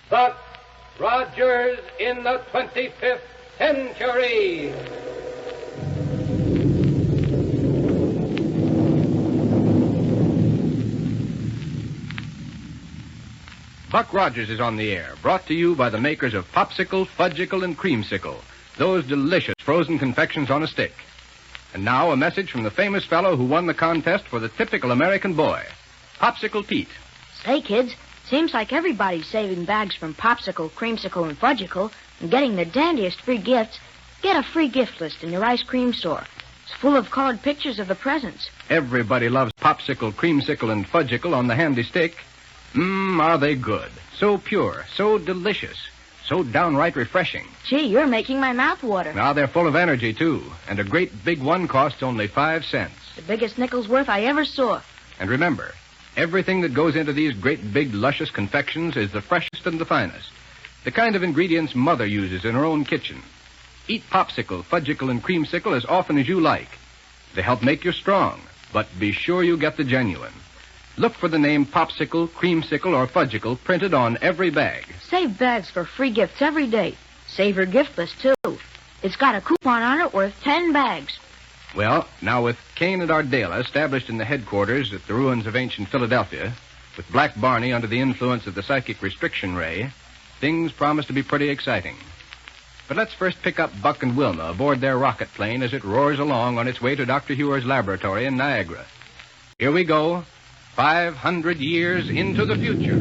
Buck Rogers in the 25th century. Buck Rogers is on the air, brought to you by the makers of Popsicle, Fudgicle, and Creamsicle, those delicious frozen confections on a stick. And now a message from the famous fellow who won the contest for the typical American boy, Popsicle Pete. Say, kids, seems like everybody's saving bags from Popsicle, Creamsicle, and Fudgicle and getting the dandiest free gifts. Get a free gift list in your ice cream store. It's full of colored pictures of the presents. Everybody loves Popsicle, Creamsicle, and Fudgicle on the handy stick. Are they good? So pure, so delicious, so downright refreshing. Gee, you're making my mouth water. Now they're full of energy, too, and a great big one costs only 5 cents. The biggest nickel's worth I ever saw. And remember, everything that goes into these great big luscious confections is the freshest and the finest. The kind of ingredients Mother uses in her own kitchen. Eat Popsicle, Fudgicle, and Creamsicle as often as you like. They help make you strong, but be sure you get the genuine. Look for the name Popsicle, Creamsicle, or Fudgicle printed on every bag. Save bags for free gifts every day. Save your gift list, too. It's got a coupon on it worth 10 bags. Well, now with Kane and Ardela established in the headquarters at the ruins of ancient Philadelphia, with Black Barney under the influence of the psychic restriction ray, things promise to be pretty exciting. But let's first pick up Buck and Wilma aboard their rocket plane as it roars along on its way to Dr. Huer's laboratory in Niagara. Here we go, 500 years into the future.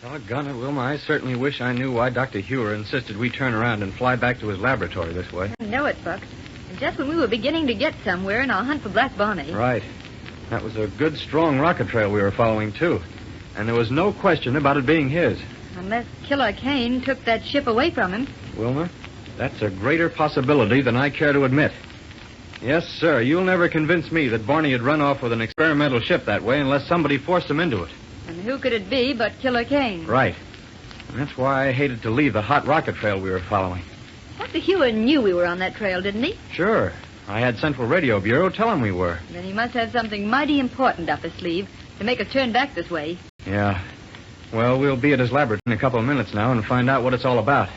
Doggone it, Wilma, I certainly wish I knew why Dr. Huer insisted we turn around and fly back to his laboratory this way. I know it, Buck. And just when we were beginning to get somewhere in our hunt for Black Barney. Right. That was a good, strong rocket trail we were following, too. And there was no question about it being his. Unless Killer Kane took that ship away from him. Wilma, that's a greater possibility than I care to admit. Yes, sir, you'll never convince me that Barney had run off with an experimental ship that way unless somebody forced him into it. And who could it be but Killer Kane? Right. And that's why I hated to leave the hot rocket trail we were following. Dr. Huer knew we were on that trail, didn't he? Sure. I had Central Radio Bureau tell him we were. Then he must have something mighty important up his sleeve to make us turn back this way. Yeah. Well, we'll be at his laboratory in a couple of minutes now and find out what it's all about.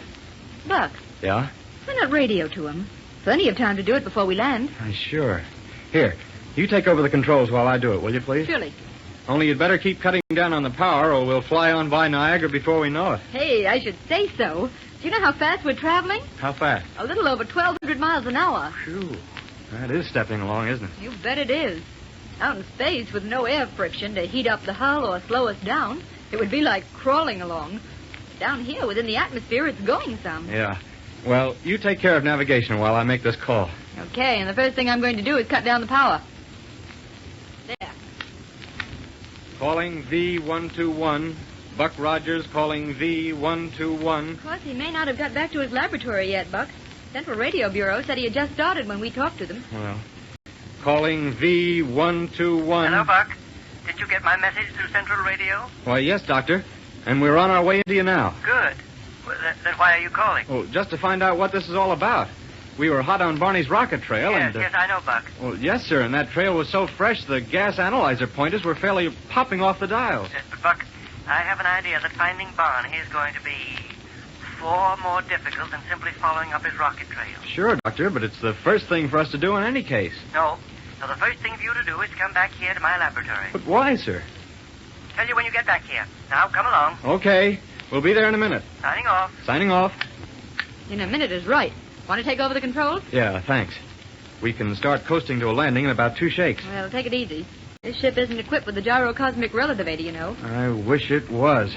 Buck. Yeah? Why not radio to him? Plenty of time to do it before we land. Sure. Here, you take over the controls while I do it, will you, please? Surely. Only you'd better keep cutting down on the power or we'll fly on by Niagara before we know it. Hey, I should say so. Do you know how fast we're traveling? How fast? A little over 1,200 miles an hour. Phew. That is stepping along, isn't it? You bet it is. Out in space with no air friction to heat up the hull or slow us down, it would be like crawling along. Down here within the atmosphere, it's going some. Yeah. Well, you take care of navigation while I make this call. Okay, and the first thing I'm going to do is cut down the power. There. Calling V121. Buck Rogers calling V121. Of course, he may not have got back to his laboratory yet, Buck. Central Radio Bureau said he had just started when we talked to them. Well, calling V121. Hello, Buck. Did you get my message through Central Radio? Why, yes, Doctor. And we're on our way into you now. Good. Well, then why are you calling? Oh, just to find out what this is all about. We were hot on Barney's rocket trail Yes, and... yes, I know, Buck. Well, yes, sir, and that trail was so fresh the gas analyzer pointers were fairly popping off the dials. But, Buck, I have an idea that finding Barney is going to be far more difficult than simply following up his rocket trail. Sure, Doctor, but it's the first thing for us to do in any case. No. So the first thing for you to do is come back here to my laboratory. But why, sir? Tell you when you get back here. Now, come along. Okay. We'll be there in a minute. Signing off. Signing off. In a minute is right. Want to take over the controls? Yeah, thanks. We can start coasting to a landing in about 2 shakes. Well, take it easy. This ship isn't equipped with the gyrocosmic relativator, you know. I wish it was.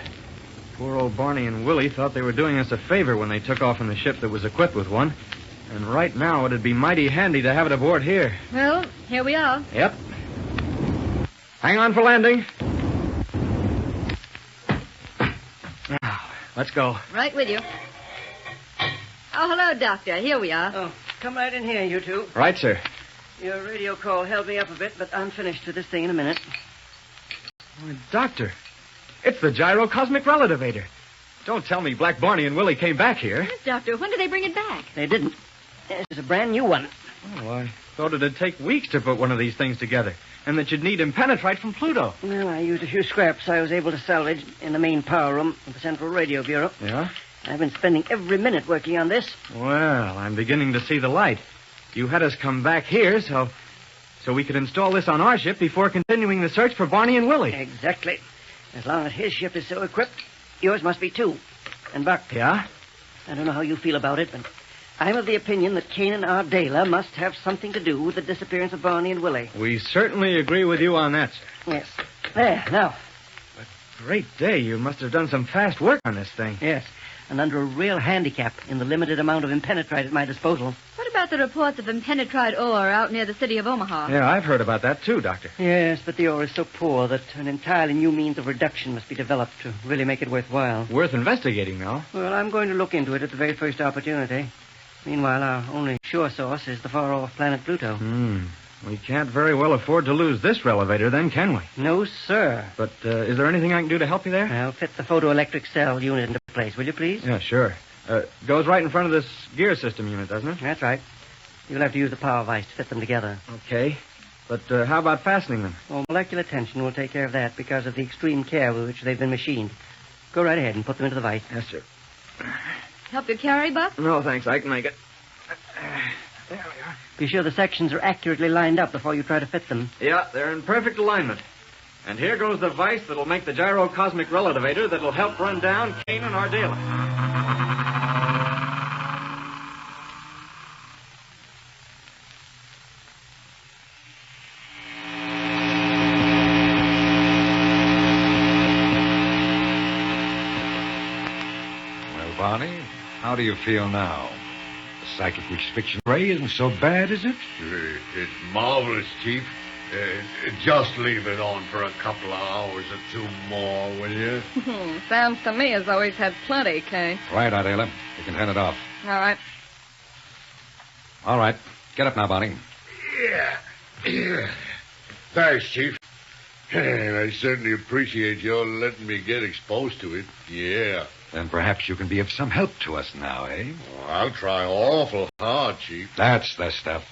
Poor old Barney and Willie thought they were doing us a favor when they took off in the ship that was equipped with one. And right now it'd be mighty handy to have it aboard here. Well, here we are. Yep. Hang on for landing. Now, let's go. Right with you. Oh, hello, Doctor. Here we are. Oh, come right in here, you two. Right, sir. Your radio call held me up a bit, but I'm finished with this thing in a minute. Oh, Doctor, it's the gyrocosmic relativator. Don't tell me Black Barney and Willie came back here. Yes, Doctor. When did they bring it back? They didn't. This is a brand new one. Oh, I thought it'd take weeks to put one of these things together, and that you'd need impenetrite from Pluto. Well, I used a few scraps I was able to salvage in the main power room of the Central Radio Bureau. Yeah? I've been spending every minute working on this. Well, I'm beginning to see the light. You had us come back here so we could install this on our ship before continuing the search for Barney and Willie. Exactly. As long as his ship is so equipped, yours must be too. And Buck, Yeah? I don't know how you feel about it, but I'm of the opinion that Kane and Ardela must have something to do with the disappearance of Barney and Willie. We certainly agree with you on that, sir. Yes. There, now. Great day. You must have done some fast work on this thing. Yes. And under a real handicap in the limited amount of impenetrite at my disposal. What about the reports of impenetrite ore out near the city of Omaha? Yeah, I've heard about that, too, Doctor. Yes, but the ore is so poor that an entirely new means of reduction must be developed to really make it worthwhile. Worth investigating, though. Well, I'm going to look into it at the very first opportunity. Meanwhile, our only sure source is the far-off planet Pluto. We can't very well afford to lose this Relativator, then, can we? No, sir. But is there anything I can do to help you there? I'll fit the photoelectric cell unit into place, will you, please? Yeah, sure. Goes right in front of this gear system unit, doesn't it? That's right. You'll have to use the power vise to fit them together. Okay. But how about fastening them? Well, molecular tension will take care of that because of the extreme care with which they've been machined. Go right ahead and put them into the vise. Yes, sir. Help you carry, Buck? No, thanks. I can make it. There we are. Be sure the sections are accurately lined up before you try to fit them. Yeah, they're in perfect alignment. And here goes the vise that'll make the gyrocosmic relativator that'll help run down Kane and Ardela. Well, Barney, how do you feel now? The psychic restriction ray isn't so bad, is it? It's marvelous, Chief. Just leave it on for a couple of hours or two more, will you? Sounds to me as though he's had plenty, Kane. Right, Ardela. You can turn it off. All right. All right. Get up now, Barney. Yeah. Thanks, Chief. I certainly appreciate your letting me get exposed to it. Yeah. Then perhaps you can be of some help to us now, eh? Oh, I'll try awful hard, Chief. That's the stuff.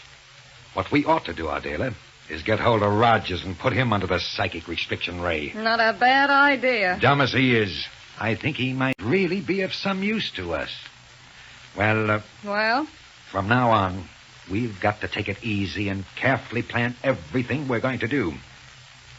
What we ought to do, Ardela, is get hold of Rogers and put him under the psychic restriction ray. Not a bad idea. Dumb as he is, I think he might really be of some use to us. Well, Well? from now on, we've got to take it easy and carefully plan everything we're going to do.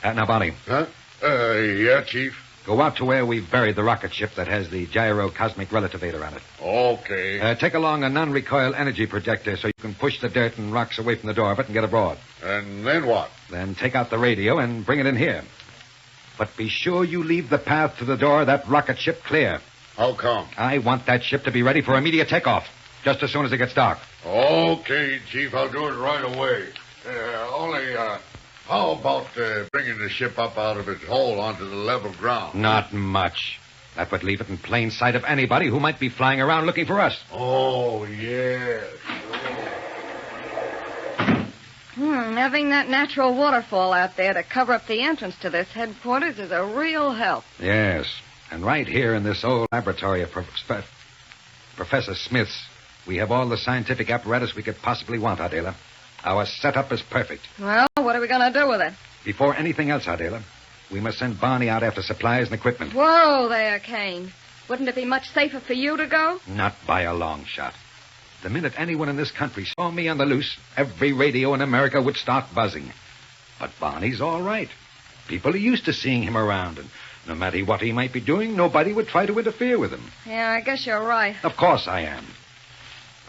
Now, Barney. Huh? Yeah, Chief. Go out to where we've buried the rocket ship that has the gyrocosmic relativator on it. Okay. Take along a non-recoil energy projector so you can push the dirt and rocks away from the door of it and get abroad. And then what? Then take out the radio and bring it in here. But be sure you leave the path to the door of that rocket ship clear. How come? I want that ship to be ready for immediate takeoff, just as soon as it gets dark. Okay, Chief, I'll do it right away. How about bringing the ship up out of its hole onto the level ground? Not much. That would leave it in plain sight of anybody who might be flying around looking for us. Oh, yes. Having that natural waterfall out there to cover up the entrance to this headquarters is a real help. Yes. And right here in this old laboratory of Professor Smith's, we have all the scientific apparatus we could possibly want, Ardela. Our setup is perfect. Well, what are we going to do with it? Before anything else, Ardela, we must send Barney out after supplies and equipment. Whoa there, Kane. Wouldn't it be much safer for you to go? Not by a long shot. The minute anyone in this country saw me on the loose, every radio in America would start buzzing. But Barney's all right. People are used to seeing him around, and no matter what he might be doing, nobody would try to interfere with him. Yeah, I guess you're right. Of course I am.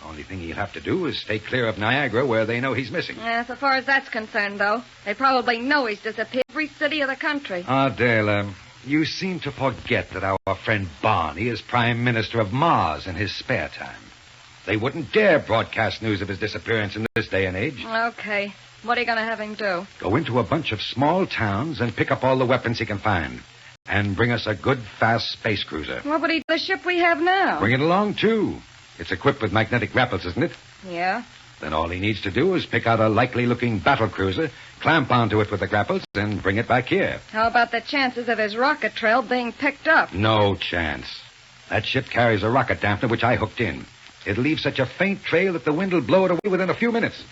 The only thing he'll have to do is stay clear of Niagara, where they know he's missing. Yeah, so far as that's concerned, though, they probably know he's disappeared in every city of the country. Ardela, you seem to forget that our friend Barney is Prime Minister of Mars in his spare time. They wouldn't dare broadcast news of his disappearance in this day and age. Okay. What are you going to have him do? Go into a bunch of small towns and pick up all the weapons he can find. And bring us a good, fast space cruiser. What would he do with the ship we have now? Bring it along, too. It's equipped with magnetic grapples, isn't it? Yeah. Then all he needs to do is pick out a likely-looking battle cruiser, clamp onto it with the grapples, and bring it back here. How about the chances of his rocket trail being picked up? No chance. That ship carries a rocket dampener, which I hooked in. It'll leave such a faint trail that the wind will blow it away within a few minutes.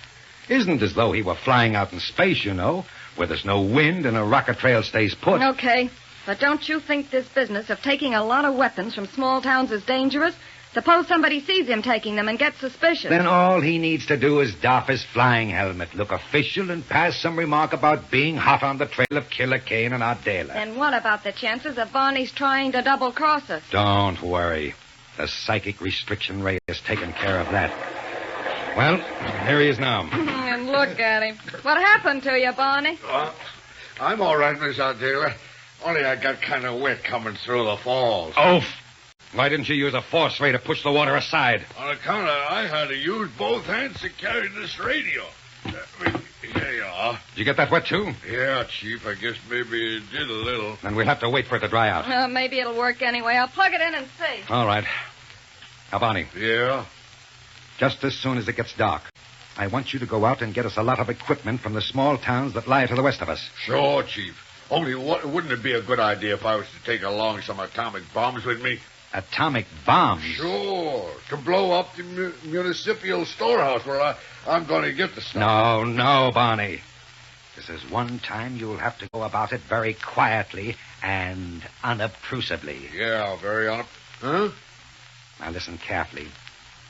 Isn't as though he were flying out in space, you know, where there's no wind and a rocket trail stays put. Okay, but don't you think this business of taking a lot of weapons from small towns is dangerous? Suppose somebody sees him taking them and gets suspicious. Then all he needs to do is doff his flying helmet, look official, and pass some remark about being hot on the trail of Killer Kane and Ardela. And what about the chances of Barney's trying to double-cross us? Don't worry. The psychic restriction ray has taken care of that. Well, here he is now. And look at him. What happened to you, Barney? I'm all right, Miss Ardela. Only I got kind of wet coming through the falls. Oh, why didn't you use a force ray to push the water aside? On account of I had to use both hands to carry this radio. Here you are. Did you get that wet, too? Yeah, Chief. I guess maybe it did a little. Then we'll have to wait for it to dry out. Maybe it'll work anyway. I'll plug it in and see. All right. Now, Barney. Yeah? Just as soon as it gets dark, I want you to go out and get us a lot of equipment from the small towns that lie to the west of us. Sure, Chief. Only wouldn't it be a good idea if I was to take along some atomic bombs with me? Atomic bombs? Sure. To blow up the municipal storehouse where I'm going to get the stuff. No, Barney. This is one time you'll have to go about it very quietly and unobtrusively. Yeah, very Huh? Now listen carefully,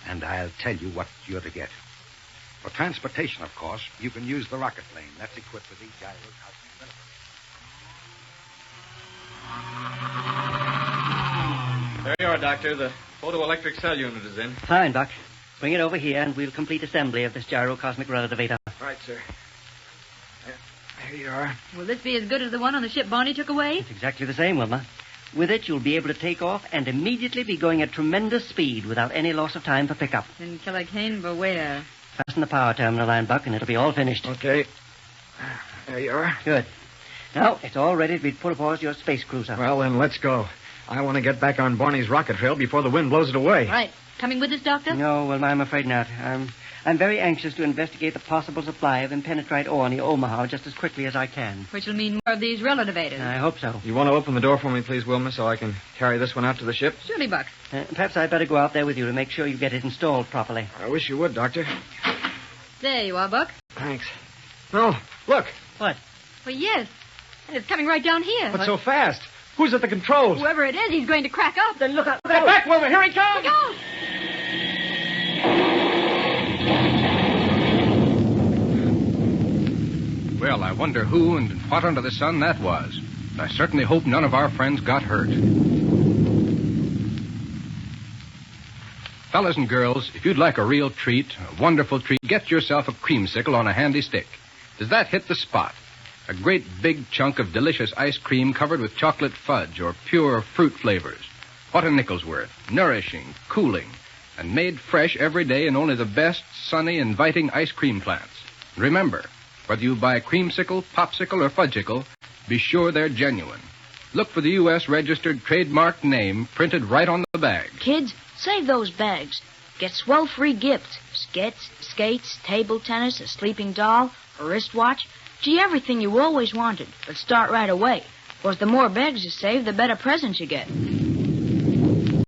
and I'll tell you what you're to get. For transportation, of course, you can use the rocket plane. That's equipped with these gyros. There you are, Doctor. The photoelectric cell unit is in. Fine, Buck. Bring it over here, and we'll complete assembly of this gyrocosmic relativator. Right, sir. There you are. Will this be as good as the one on the ship Barney took away? It's exactly the same, Wilma. With it, you'll be able to take off and immediately be going at tremendous speed without any loss of time for pickup. Then Killer Kane, beware. Fasten the power terminal line, Buck, and it'll be all finished. Okay. There you are. Good. Now, it's all ready to be put aboard your space cruiser. Well, then, let's go. I want to get back on Barney's rocket trail before the wind blows it away. Right. Coming with us, Doctor? No, Wilma, I'm afraid not. I'm very anxious to investigate the possible supply of impenetrite ore near Omaha just as quickly as I can. Which will mean more of these relativators. I hope so. You want to open the door for me, please, Wilma, so I can carry this one out to the ship? Surely, Buck. Perhaps I'd better go out there with you to make sure you get it installed properly. I wish you would, Doctor. There you are, Buck. Thanks. Oh, look. What? Well, yes. And it's coming right down here. But so fast. Who's at the controls? Whoever it is, he's going to crack up. Then look out. Get back, Wilma. Here he comes. Look out! Well, I wonder who and what under the sun that was. I certainly hope none of our friends got hurt. Fellas and girls, if you'd like a real treat, a wonderful treat, get yourself a creamsicle on a handy stick. Does that hit the spot? A great big chunk of delicious ice cream covered with chocolate fudge or pure fruit flavors. What a nickel's worth. Nourishing, cooling, and made fresh every day in only the best, sunny, inviting ice cream plants. Remember, whether you buy creamsicle, popsicle, or fudgicle, be sure they're genuine. Look for the U.S. registered trademark name printed right on the bag. Kids, save those bags. Get swell free gifts. Skates, table tennis, a sleeping doll, a wristwatch. Gee, everything you always wanted. But start right away. Because the more bags you save, the better presents you get.